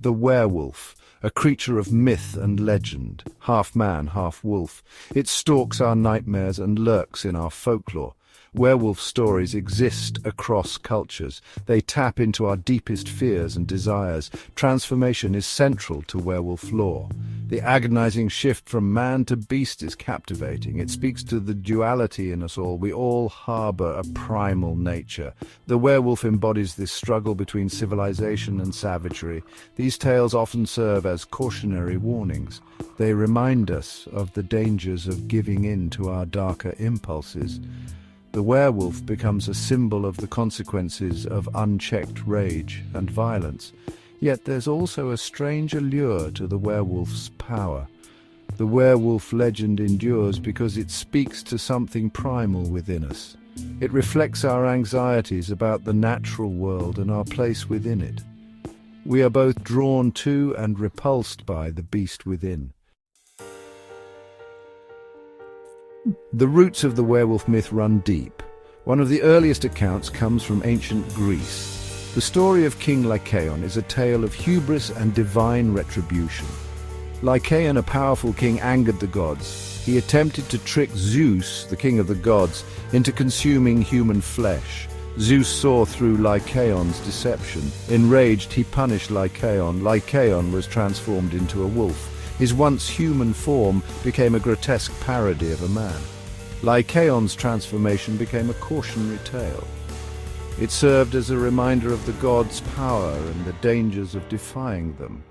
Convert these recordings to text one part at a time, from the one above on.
The werewolf, a creature of myth and legend, half man, half wolf. It stalks our nightmares and lurks in our folklore. Werewolf stories exist across cultures. They tap into our deepest fears and desires. Transformation is central to werewolf lore. The agonizing shift from man to beast is captivating. It speaks to the duality in us all. We all harbor a primal nature. The werewolf embodies this struggle between civilization and savagery. These tales often serve as cautionary warnings. They remind us of the dangers of giving in to our darker impulses. The werewolf becomes a symbol of the consequences of unchecked rage and violence. Yet there's also a strange allure to the werewolf's power. The werewolf legend endures because it speaks to something primal within us. It reflects our anxieties about the natural world and our place within it. We are both drawn to and repulsed by the beast within. The roots of the werewolf myth run deep. One of the earliest accounts comes from ancient Greece. The story of King Lycaon is a tale of hubris and divine retribution. Lycaon, a powerful king, angered the gods. He attempted to trick Zeus, the king of the gods, into consuming human flesh. Zeus saw through Lycaon's deception. Enraged, he punished Lycaon. Lycaon was transformed into a wolf. His once human form became a grotesque parody of a man. Lycaon's transformation became a cautionary tale. It served as a reminder of the gods' power and the dangers of defying them.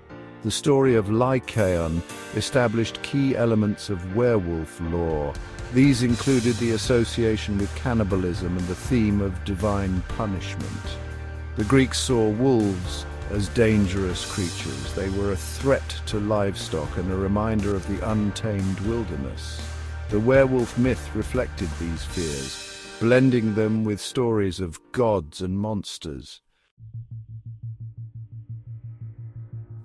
The story of Lycaon established key elements of werewolf lore. These included the association with cannibalism and the theme of divine punishment. The Greeks saw wolves as dangerous creatures. They were a threat to livestock and a reminder of the untamed wilderness. The werewolf myth reflected these fears, blending them with stories of gods and monsters.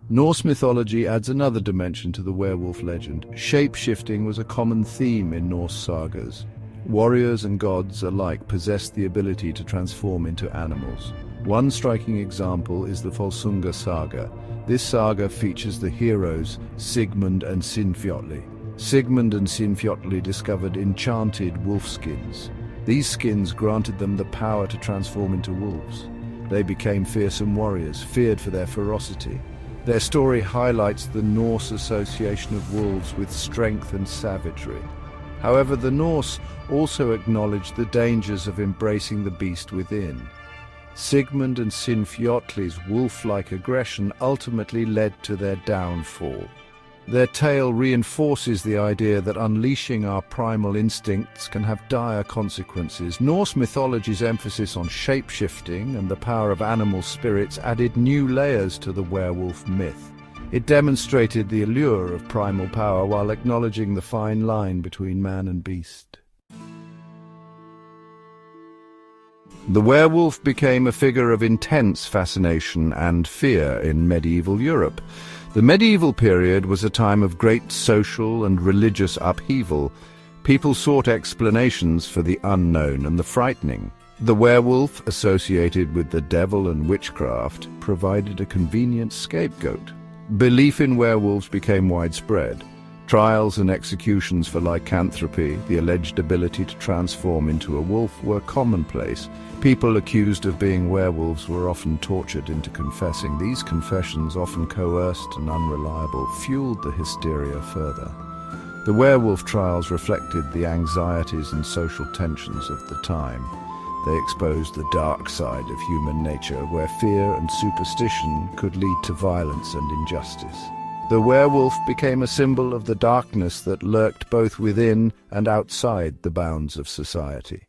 Norse mythology adds another dimension to the werewolf legend. Shapeshifting was a common theme in Norse sagas. Warriors and gods alike possessed the ability to transform into animals. One striking example is the Volsunga saga. This saga features the heroes Sigmund and Sinfjotli. Sigmund and Sinfjotli discovered enchanted wolf skins. These skins granted them the power to transform into wolves. They became fearsome warriors, feared for their ferocity. Their story highlights the Norse association of wolves with strength and savagery. However, the Norse also acknowledged the dangers of embracing the beast within. Sigmund and Sinfjotli's wolf-like aggression ultimately led to their downfall. Their tale reinforces the idea that unleashing our primal instincts can have dire consequences. Norse mythology's emphasis on shape-shifting and the power of animal spirits added new layers to the werewolf myth. It demonstrated the allure of primal power while acknowledging the fine line between man and beast. The werewolf became a figure of intense fascination and fear in medieval Europe. The medieval period was a time of great social and religious upheaval. People sought explanations for the unknown and the frightening. The werewolf, associated with the devil and witchcraft, provided a convenient scapegoat. Belief in werewolves became widespread. Trials and executions for lycanthropy, the alleged ability to transform into a wolf, were commonplace. People accused of being werewolves were often tortured into confessing. These confessions, often coerced and unreliable, fueled the hysteria further. The werewolf trials reflected the anxieties and social tensions of the time. They exposed the dark side of human nature, where fear and superstition could lead to violence and injustice. The werewolf became a symbol of the darkness that lurked both within and outside the bounds of society.